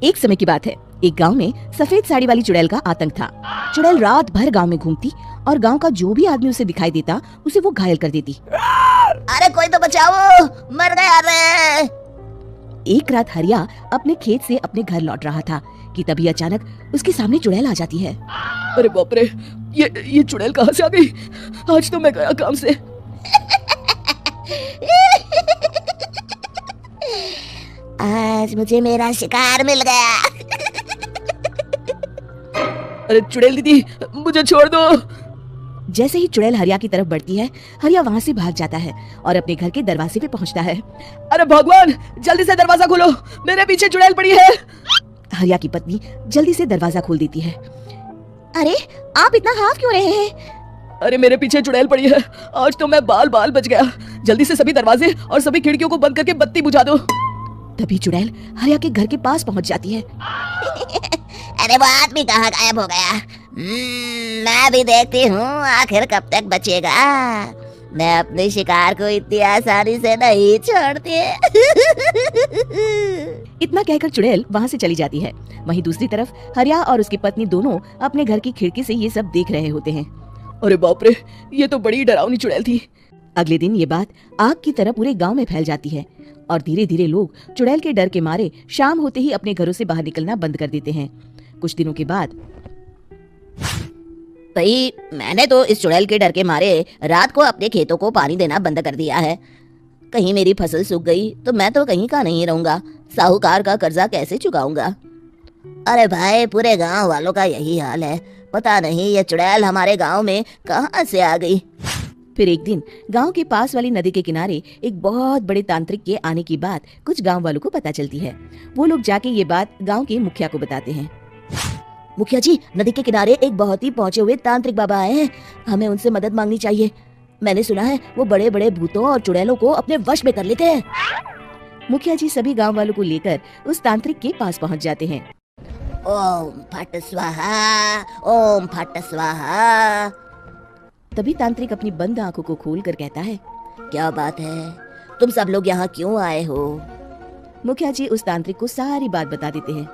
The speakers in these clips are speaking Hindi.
एक समय की बात है, एक गांव में सफेद साड़ी वाली चुड़ैल का आतंक था। चुड़ैल रात भर गांव में घूमती और गांव का जो भी आदमी उसे दिखाई देता उसे वो घायल कर देती। अरे कोई तो बचाओ, मर गया रे। एक रात हरिया अपने खेत से अपने घर लौट रहा था कि तभी अचानक उसके सामने चुड़ैल आ जाती है। अरे बाप रे, ये चुड़ैल कहाँ से आ गई? आज तो मैं गया काम से। आज मुझे मेरा शिकार मिल गया। अरे चुड़ैल दीदी, मुझे छोड़ दो। जैसे ही चुड़ैल हरिया की तरफ बढ़ती है, हरिया वहाँ से भाग जाता है और अपने घर के दरवाजे पे पहुँचता है। अरे भगवान, जल्दी से दरवाजा खोलो, मेरे पीछे चुड़ैल पड़ी है। हरिया की पत्नी जल्दी से दरवाजा खोल देती है। अरे आप इतना हाफ क्यों रहे हैं? अरे मेरे पीछे चुड़ैल पड़ी है, आज तो मैं बाल बाल बच गया। जल्दी से सभी दरवाजे और सभी खिड़कियों को बंद करके बत्ती बुझा दो। तभी चुड़ैल हरिया के घर के पास पहुंच जाती है। अरे वो आदमी कहाँ गायब हो गया? मैं भी देखती हूँ आखिर कब तक बचेगा। मैं अपने शिकार को इतनी आसानी से नहीं छोड़ती। इतना कहकर चुड़ैल वहाँ से चली जाती है। वहीं दूसरी तरफ हरिया और उसकी पत्नी दोनों अपने घर की खिड़की से ये सब देख रहे होते हैं। अरे बाप रे, ये तो बड़ी डरावनी चुड़ैल थी। अगले दिन ये बात आग की तरह पूरे गांव में फैल जाती है और धीरे धीरे लोग चुड़ैल के डर के मारे शाम होते ही अपने घरों से बाहर निकलना बंद कर देते हैं। कुछ दिनों के बाद भाई, मैंने तो इस चुड़ैल के डर के मारे रात को अपने खेतों को पानी देना बंद कर दिया है। कहीं मेरी फसल सूख गई तो मैं तो कहीं का नहीं रहूंगा। साहूकार का कर्जा कैसे चुकाऊंगा? अरे भाई, पूरे गांव वालों का यही हाल है। पता नहीं ये चुड़ैल हमारे गांव में कहां से आ गई। फिर एक दिन गांव के पास वाली नदी के किनारे एक बहुत बड़े तांत्रिक के आने की बात कुछ गांव वालों को पता चलती है। वो लोग जाके ये बात गांव के मुखिया को बताते हैं। मुखिया जी, नदी के किनारे एक बहुत ही पहुंचे हुए तांत्रिक बाबा आए हैं। हमें उनसे मदद मांगनी चाहिए। मैंने सुना है वो बड़े बड़े भूतों और चुड़ैलों को अपने वश में कर लेते हैं। मुखिया जी सभी गांव वालों को लेकर उस तांत्रिक के पास पहुंच जाते हैं। ओम फट स्वाहा, ओम फट स्वाहा। तभी तांत्रिक अपनी बंद आंखों को खोलकर कहता है, क्या बात है? तुम सब लोग यहाँ क्यों आए हो? मुखिया जी उस तांत्रिक को सारी बात बता देते हैं।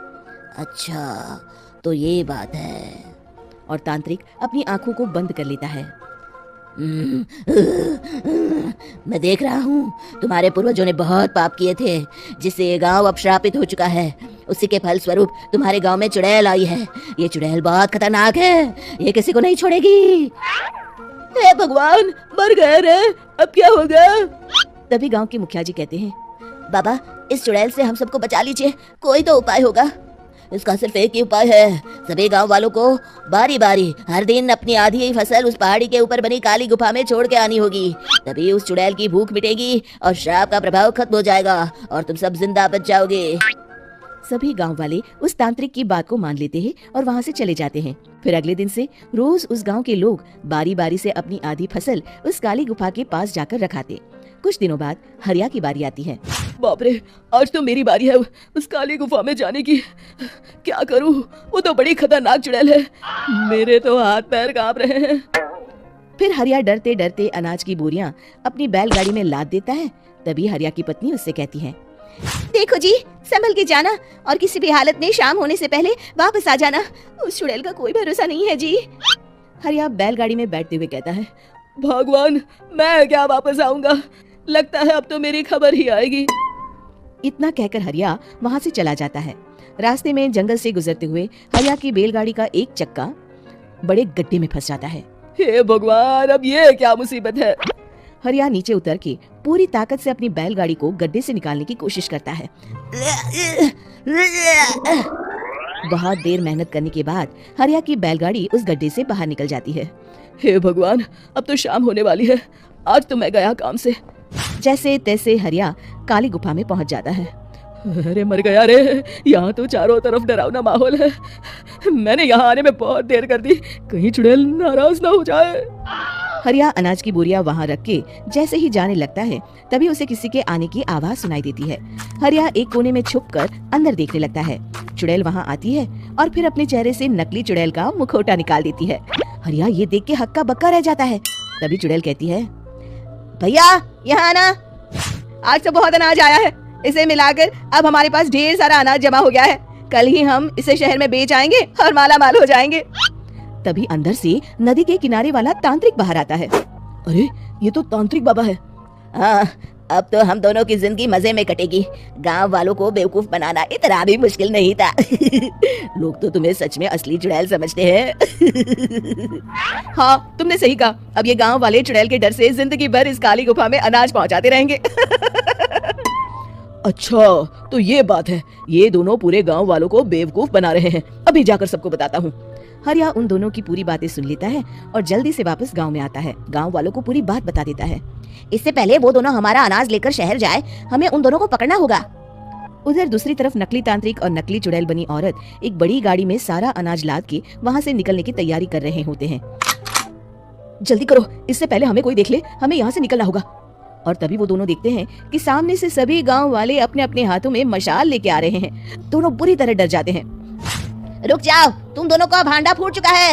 अच्छा, तो ये बात है। और तांत्रिक अपनी आंखों को बंद कर लेता है। मैं देख रहा हूँ तुम्हारे पूर्वजों ने बहुत पाप किए थे, जिससे ये गांव अब श्रापित हो चुका है। उसी के फल स्वरूप तुम्हारे गांव में चुड़ैल आई है। ये चुड़ैल बहुत खतरनाक है, ये किसी को नहीं छोड़ेगी। हे भगवान, मर गए रे, अब क्या होगा? तभी गांव के मुखिया जी कहते हैं, बाबा, इस चुड़ैल से हम सबको बचा लीजिए। कोई तो उपाय होगा। इसका सिर्फ एक ही उपाय है। सभी गांव वालों को बारी बारी हर दिन अपनी आधी फसल उस पहाड़ी के ऊपर बनी काली गुफा में छोड़ के आनी होगी। तभी उस चुड़ैल की भूख मिटेगी और श्राप का प्रभाव खत्म हो जाएगा और तुम सब जिंदा बच जाओगे। सभी गांव वाले उस तांत्रिक की बात को मान लेते हैं और वहां से चले जाते हैं। फिर अगले दिन से रोज उस गांव के लोग बारी बारी से अपनी आधी फसल उस काली गुफा के पास जाकर रखाते। कुछ दिनों बाद हरिया की बारी आती है। बाप रे, आज तो मेरी बारी है उस काली गुफा में जाने की। क्या करूं? वो तो बड़ी खतरनाक चुड़ैल है। मेरे तो हाथ पैर कांप रहे हैं। फिर हरिया डरते डरते अनाज की बोरियां अपनी बैलगाड़ी में लाद देता है। तभी हरिया की पत्नी उससे कहती है, देखो जी, संभल के जाना और किसी भी हालत में शाम होने से पहले वापस आ जाना। उस चुड़ैल का कोई भरोसा नहीं है जी। हरिया बैलगाड़ी में बैठते हुए कहता है, भगवान, मैं क्या वापस आऊंगा? लगता है अब तो मेरी खबर ही आएगी। इतना कहकर हरिया वहां से चला जाता है। रास्ते में जंगल से गुजरते हुए हरिया की बैलगाड़ी का एक चक्का बड़े गड्ढे में फंस जाता है। हे भगवान, अब ये क्या मुसीबत है? हरिया नीचे उतर के पूरी ताकत से अपनी बैलगाड़ी को गड्ढे से निकालने की कोशिश करता है। बहुत देर मेहनत करने के बाद हरिया की बैलगाड़ी उस गड्ढे से बाहर निकल जाती है। हे भगवान, अब तो शाम होने वाली है। आज तो मैं गया काम से। जैसे तैसे हरिया काली गुफा में पहुंच जाता है। अरे मर गया रे, यहाँ तो चारों तरफ डरावना माहौल है। मैंने यहाँ आने में बहुत देर कर दी, कहीं चुड़ैल नाराज ना हो जाए। हरिया अनाज की बोरियां वहां रख के जैसे ही जाने लगता है, तभी उसे किसी के आने की आवाज सुनाई देती है। हरिया एक कोने में छुपकर अंदर देखने लगता है। चुड़ैल वहां आती है और फिर अपने चेहरे से नकली चुड़ैल का मुखौटा निकाल देती है। हरिया ये देख के हक्का बक्का रह जाता है। तभी चुड़ैल कहती है, भैया यहाँ आना, आज तो बहुत अनाज आया है। इसे मिलाकर अब हमारे पास ढेर सारा अनाज जमा हो गया है। कल ही हम इसे शहर में बेच आएंगे और माला माल हो जाएंगे। तभी अंदर से नदी के किनारे वाला तांत्रिक बाहर आता है। अरे ये तो तांत्रिक बाबा है। हाँ, अब तो हम दोनों की जिंदगी मजे में कटेगी। गांव वालों को बेवकूफ बनाना इतना भी मुश्किल नहीं था। लोग तो तुम्हें सच में असली चुड़ैल समझते हैं। हाँ, तुमने सही कहा। अब ये गांव वाले चुड़ैल के डर से जिंदगी भर इस काली गुफा में अनाज पहुंचाते रहेंगे। अच्छा, तो ये बात है। ये दोनों पूरे गांव वालों को बेवकूफ बना रहे हैं। अभी जाकर सबको बताता हूँ। हरिया उन दोनों की पूरी बातें सुन लेता है और जल्दी से वापस गांव में आता है। गांव वालों को पूरी बात बता देता है। इससे पहले वो दोनों हमारा अनाज लेकर शहर जाए, हमें उन दोनों को पकड़ना होगा। उधर दूसरी तरफ नकली तांत्रिक और नकली चुड़ैल बनी औरत एक बड़ी गाड़ी में सारा अनाज लाद के वहाँ से निकलने की तैयारी कर रहे होते हैं। जल्दी करो, इससे पहले हमें कोई देख ले। हमें यहाँ से निकलना होगा। और तभी वो दोनों देखते हैं कि सामने से सभी गांव वाले अपने अपने हाथों में मशाल लेके आ रहे हैं। दोनों बुरी तरह डर जाते हैं। रुक जाओ, तुम दोनों का भांडा फूट चुका है।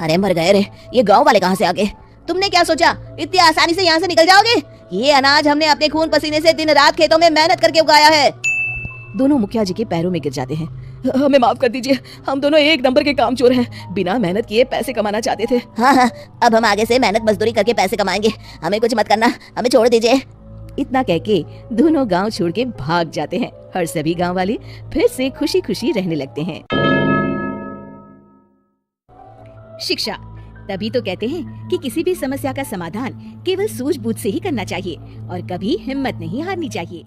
अरे मर गए रे, ये गांव वाले कहाँ से आ गए? तुमने क्या सोचा इतनी आसानी से यहाँ से निकल जाओगे? ये अनाज हमने अपने खून पसीने से दिन रात खेतों में मेहनत करके उगाया है। दोनों मुखिया जी के पैरों में गिर जाते हैं। हमें माफ कर दीजिए, हम दोनों एक नंबर के कामचोर हैं। बिना मेहनत किए पैसे कमाना चाहते थे। हाँ, अब हम आगे से मेहनत मजदूरी करके पैसे कमाएंगे। हमें कुछ मत करना, हमें छोड़ दीजिए। इतना कह के दोनों गांव छोड़ के भाग जाते हैं और सभी गांव वाले फिर से खुशी खुशी रहने लगते हैं। शिक्षा, तभी तो कहते हैं कि किसी भी समस्या का समाधान केवल सूझबूझ से ही करना चाहिए और कभी हिम्मत नहीं हारनी चाहिए।